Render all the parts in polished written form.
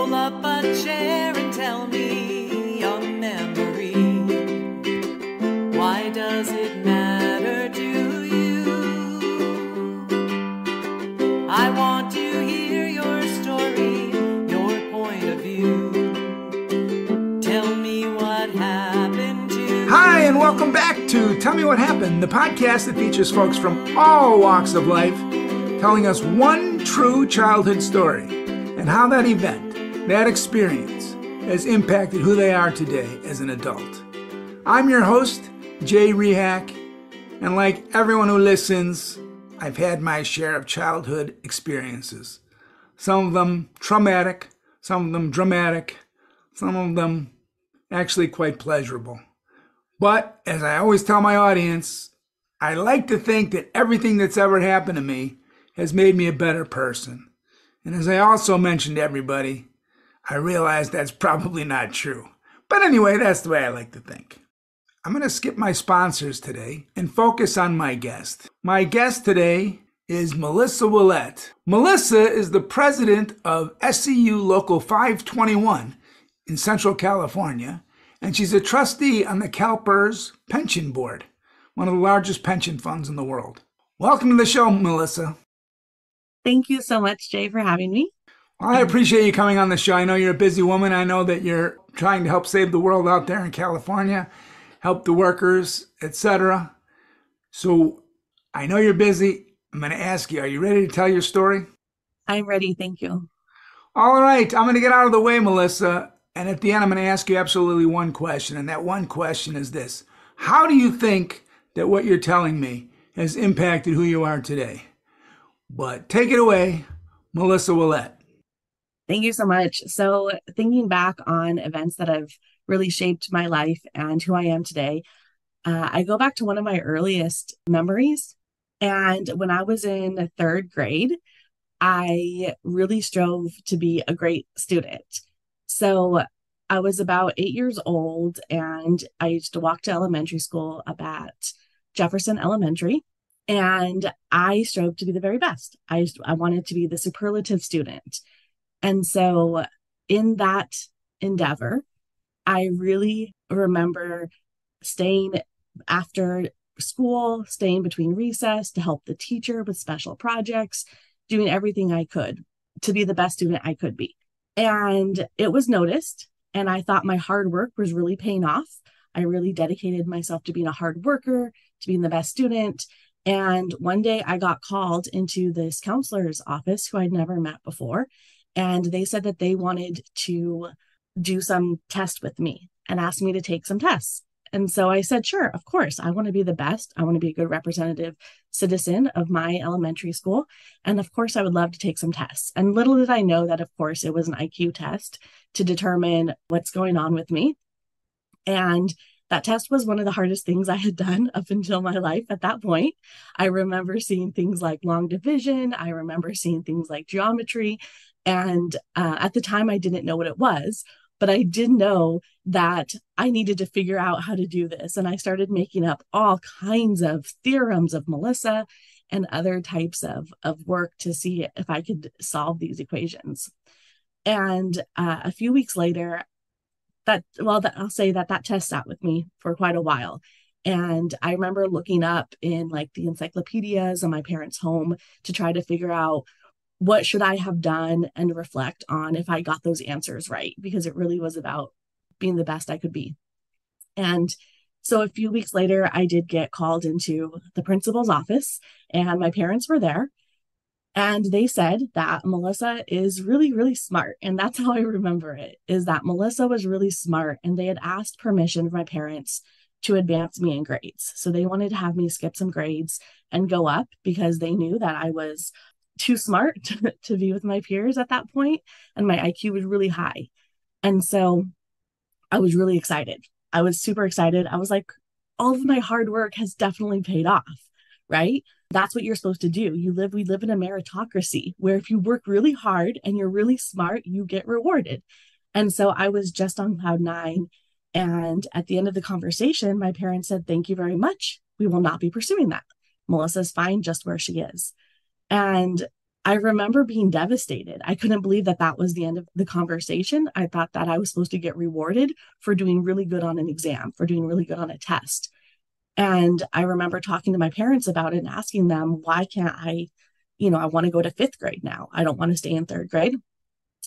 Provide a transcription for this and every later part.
Pull up a chair and tell me your memory. Why does it matter to you? I want to hear your story, your point of view. Tell me what happened to you. Hi, and welcome back to Tell Me What Happened, the podcast that features folks from all walks of life telling us one true childhood story and how that event, that experience, has impacted who they are today as an adult. I'm your host, Jay Rehack, and like everyone who listens, I've had my share of childhood experiences. Some of them traumatic, some of them dramatic, some of them actually quite pleasurable. But as I always tell my audience, I like to think that everything that's ever happened to me has made me a better person. And as I also mentioned to everybody, I realize that's probably not true. But anyway, that's the way I like to think. I'm going to skip my sponsors today and focus on my guest. My guest today is Mullissa Willette. Mullissa is the president of SCU Local 521 in Central California, and she's a trustee on the CalPERS Pension Board, one of the largest pension funds in the world. Welcome to the show, Mullissa. Thank you so much, Jay, for having me. Well, I appreciate you coming on the show. I know you're a busy woman. I know that you're trying to help save the world out there in California, help the workers, etc. So I know you're busy. I'm going to ask you, are you ready to tell your story? I'm ready. Thank you. All right. I'm going to get out of the way, Mullissa. And at the end, I'm going to ask you absolutely one question. And that one question is this. How do you think that what you're telling me has impacted who you are today? But take it away, Mullissa Willette. Thank you so much. So thinking back on events that have really shaped my life and who I am today, I go back to one of my earliest memories. And when I was in third grade, I really strove to be a great student. So I was about 8 years old, and I used to walk to elementary school up at Jefferson Elementary, and I strove to be the very best. I wanted to be the superlative student. And so in that endeavor, I really remember staying after school, staying between recess to help the teacher with special projects, doing everything I could to be the best student I could be. And it was noticed, and I thought my hard work was really paying off. I really dedicated myself to being a hard worker, to being the best student. And one day I got called into this counselor's office who I'd never met before. And they said that they wanted to do some tests with me and asked me to take some tests. And so I said, sure, of course, I want to be the best. I want to be a good representative citizen of my elementary school. And of course, I would love to take some tests. And little did I know that, of course, it was an IQ test to determine what's going on with me. And that test was one of the hardest things I had done up until my life at that point. I remember seeing things like long division. I remember seeing things like geometry. And at the time, I didn't know what it was, but I did know that I needed to figure out how to do this. And I started making up all kinds of theorems of Mullissa and other types of work to see if I could solve these equations. And a few weeks later, I'll say that test sat with me for quite a while. And I remember looking up in like the encyclopedias in my parents' home to try to figure out what should I have done and reflect on if I got those answers right, because it really was about being the best I could be. And so a few weeks later, I did get called into the principal's office, and my parents were there. And they said that Mullissa is really, really smart. And that's how I remember it, is that Mullissa was really smart. And they had asked permission of my parents to advance me in grades. So they wanted to have me skip some grades and go up because they knew that I was too smart to be with my peers at that point. And my IQ was really high. And so I was really excited. I was super excited. I was like, all of my hard work has definitely paid off, right? That's what you're supposed to do. We live in a meritocracy where if you work really hard and you're really smart, you get rewarded. And so I was just on cloud nine. And at the end of the conversation, my parents said, thank you very much. We will not be pursuing that. Mulissa's fine just where she is. And I remember being devastated. I couldn't believe that that was the end of the conversation. I thought that I was supposed to get rewarded for doing really good on an exam, for doing really good on a test. And I remember talking to my parents about it and asking them, why can't I, I want to go to fifth grade now. I don't want to stay in third grade,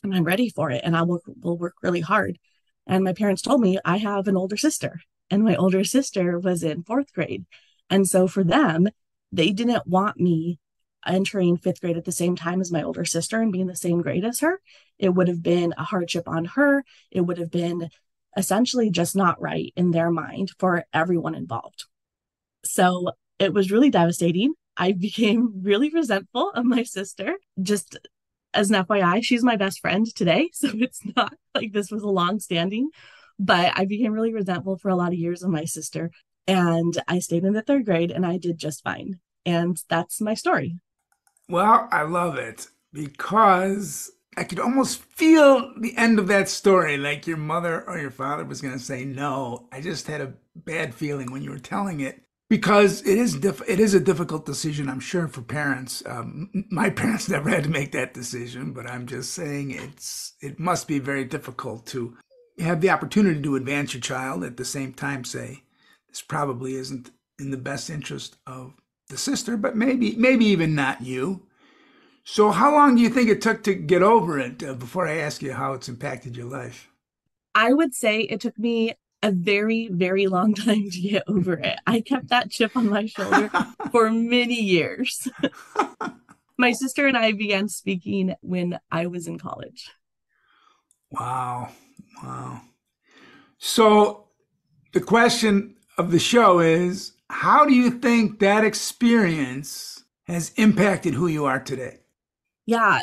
and I'm ready for it. And will work really hard. And my parents told me I have an older sister, and my older sister was in fourth grade. And so for them, they didn't want me entering fifth grade at the same time as my older sister and being the same grade as her. It would have been a hardship on her. It would have been essentially just not right in their mind for everyone involved. So it was really devastating. I became really resentful of my sister. Just as an FYI, she's my best friend today. So it's not like this was a long standing, but I became really resentful for a lot of years of my sister. And I stayed in the third grade and I did just fine. And that's my story. Well, I love it because I could almost feel the end of that story, like your mother or your father was going to say no. I just had a bad feeling when you were telling it because it is a difficult decision, I'm sure, for parents. My parents never had to make that decision, but I'm just saying it must be very difficult to have the opportunity to advance your child at the same time say, this probably isn't in the best interest of the sister, but maybe even not you. So how long do you think it took to get over it before I ask you how it's impacted your life? I would say it took me a very, very long time to get over it. I kept that chip on my shoulder for many years. My sister and I began speaking when I was in college. Wow. So the question of the show is, how do you think that experience has impacted who you are today? Yeah,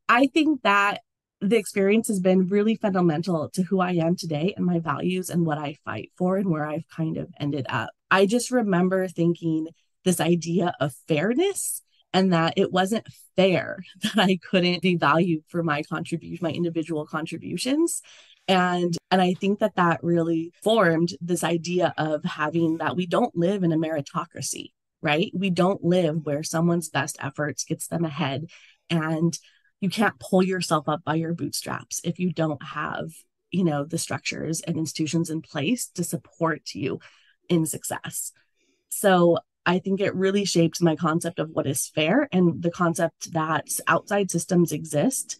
I think that the experience has been really fundamental to who I am today and my values and what I fight for and where I've kind of ended up. I just remember thinking this idea of fairness and that it wasn't fair that I couldn't be valued for my contribution, my individual contributions. And I think that really formed this idea of having that we don't live in a meritocracy, right? We don't live where someone's best efforts gets them ahead. And you can't pull yourself up by your bootstraps if you don't have, the structures and institutions in place to support you in success. So I think it really shaped my concept of what is fair and the concept that outside systems exist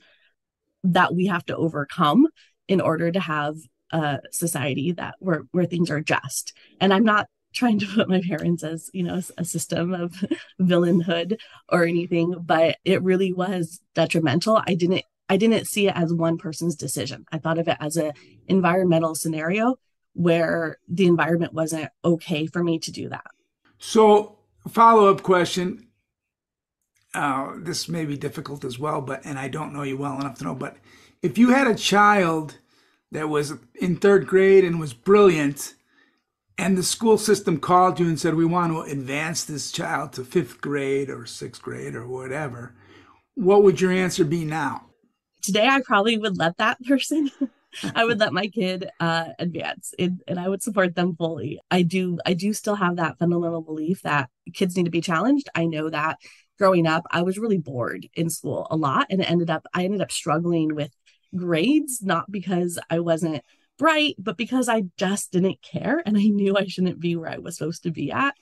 that we have to overcome in order to have a society that where things are just. And I'm not trying to put my parents as, a system of villainhood or anything, but it really was detrimental. I didn't see it as one person's decision. I thought of it as a environmental scenario where the environment wasn't okay for me to do that. So, follow-up question. This may be difficult as well, and I don't know you well enough to know, but if you had a child that was in third grade and was brilliant, and the school system called you and said, we want to advance this child to fifth grade or sixth grade or whatever, what would your answer be now? Today, I probably would let that person, I would let my kid advance and I would support them fully. I do still have that fundamental belief that kids need to be challenged. I know that growing up, I was really bored in school a lot, and I ended up struggling with grades, not because I wasn't bright, but because I just didn't care and I knew I shouldn't be where I was supposed to be at.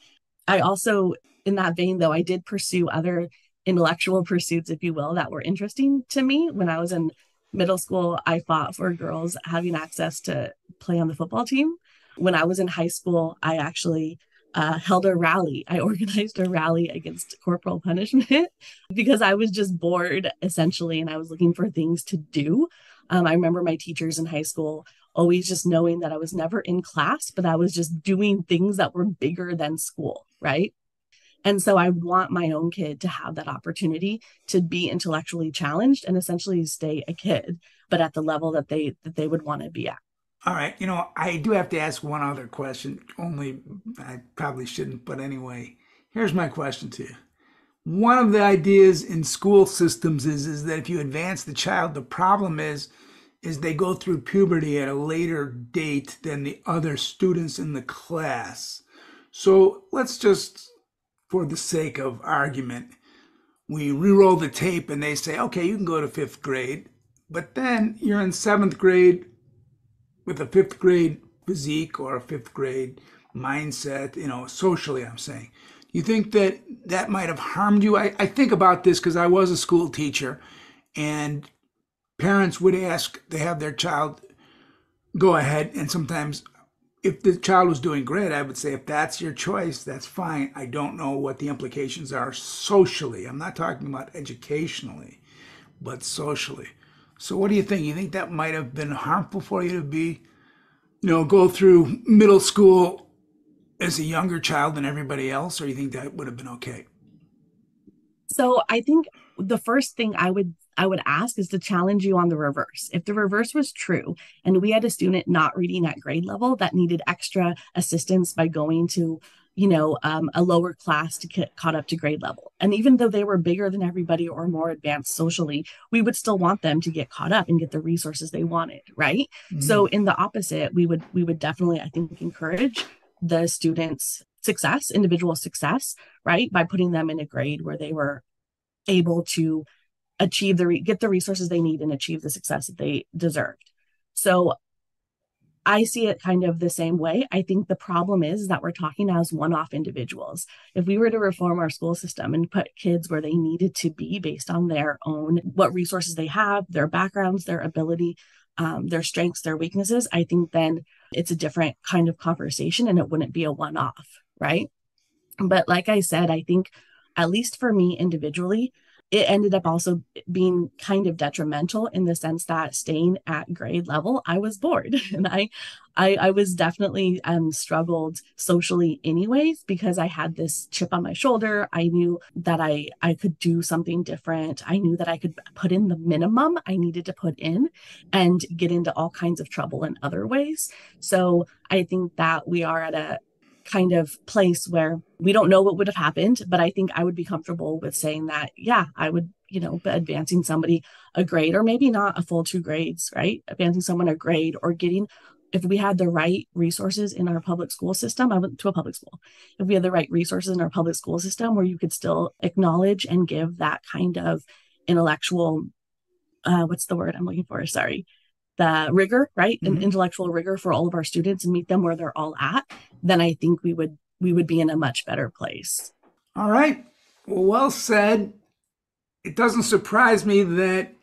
I also, in that vein, though, I did pursue other intellectual pursuits, if you will, that were interesting to me. When I was in middle school, I fought for girls having access to play on the football team. When I was in high school, I actually held a rally. I organized a rally against corporal punishment because I was just bored, essentially, and I was looking for things to do. I remember my teachers in high school always just knowing that I was never in class, but I was just doing things that were bigger than school, right? And so I want my own kid to have that opportunity to be intellectually challenged and essentially stay a kid, but at the level that they would want to be at. All right. I do have to ask one other question, only I probably shouldn't, but anyway, here's my question to you. One of the ideas in school systems is that if you advance the child, the problem is they go through puberty at a later date than the other students in the class. So let's just, for the sake of argument, we re-roll the tape and they say, okay, you can go to fifth grade, but then you're in seventh grade with a fifth grade physique or a fifth grade mindset, socially, I'm saying. Do you think that that might have harmed you? I think about this because I was a school teacher, and parents would ask to have their child go ahead, and sometimes if the child was doing great, I would say, if that's your choice, that's fine. I don't know what the implications are socially. I'm not talking about educationally, but socially. So what do you think? You think that might have been harmful for you to be, go through middle school as a younger child than everybody else, or you think that would have been okay? So I think the first thing I would ask is to challenge you on the reverse. If the reverse was true and we had a student not reading at grade level that needed extra assistance by going to, a lower class to get caught up to grade level. And even though they were bigger than everybody or more advanced socially, we would still want them to get caught up and get the resources they wanted, right? Mm-hmm. So in the opposite, we would definitely, I think, encourage the students' success, individual success, right? By putting them in a grade where they were able to achieve get the resources they need and achieve the success that they deserved. So I see it kind of the same way. I think the problem is that we're talking as one-off individuals. If we were to reform our school system and put kids where they needed to be based on their own, what resources they have, their backgrounds, their ability, their strengths, their weaknesses, I think then it's a different kind of conversation and it wouldn't be a one-off, right? But like I said, I think at least for me individually, it ended up also being kind of detrimental in the sense that staying at grade level, I was bored and I was definitely struggled socially anyways, because I had this chip on my shoulder. I knew that I could do something different. I knew that I could put in the minimum I needed to put in and get into all kinds of trouble in other ways. So I think that we are at a kind of place where we don't know what would have happened, but I think I would be comfortable with saying that, yeah, I would, advancing somebody a grade or maybe not a full 2 grades, right? Advancing someone a grade or if we had the right resources in our public school system, I went to a public school. If we had the right resources in our public school system where you could still acknowledge and give that kind of intellectual, what's the word I'm looking for? Sorry. The rigor, right? Mm-hmm. And intellectual rigor for all of our students and meet them where they're all at, then I think we would be in a much better place. All right. Well said. It doesn't surprise me that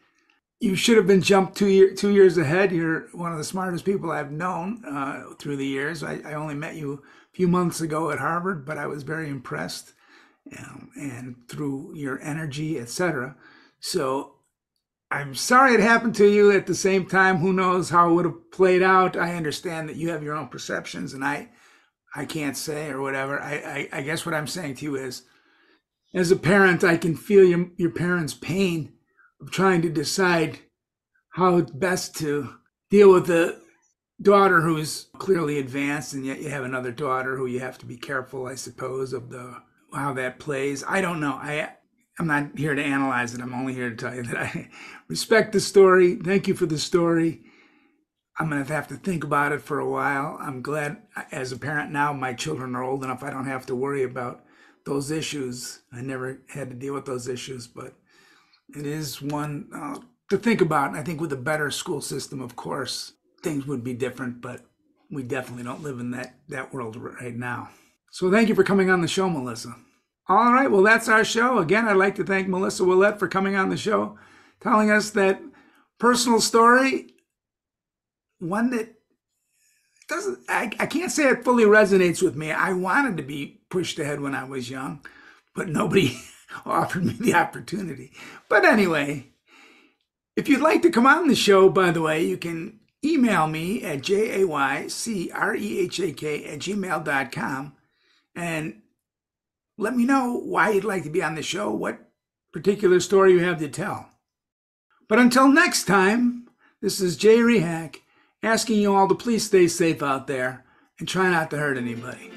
you should have been jumped 2 years ahead. You're one of the smartest people I've known through the years. I only met you a few months ago at Harvard, but I was very impressed and through your energy, etc. So I'm sorry it happened to you. At the same time, who knows how it would have played out. I understand that you have your own perceptions and I can't say or whatever. I guess what I'm saying to you is, as a parent, I can feel your parents' pain of trying to decide how best to deal with the daughter who's clearly advanced, and yet you have another daughter who you have to be careful, I suppose, of how that plays. I don't know. I'm not here to analyze it. I'm only here to tell you that I respect the story. Thank you for the story. I'm going to have to think about it for a while. I'm glad as a parent now, my children are old enough, I don't have to worry about those issues. I never had to deal with those issues, but it is one to think about. And I think with a better school system, of course, things would be different, but we definitely don't live in that world right now. So thank you for coming on the show, Mullissa. All right, well, that's our show. Again, I'd like to thank Mullissa Willette for coming on the show, telling us that personal story, one that I can't say it fully resonates with me. I wanted to be pushed ahead when I was young, but nobody offered me the opportunity. But anyway, if you'd like to come on the show, by the way, you can email me at jaycrehak@gmail.com and let me know why you'd like to be on the show, what particular story you have to tell. But until next time, this is Jay Rehak asking you all to please stay safe out there and try not to hurt anybody.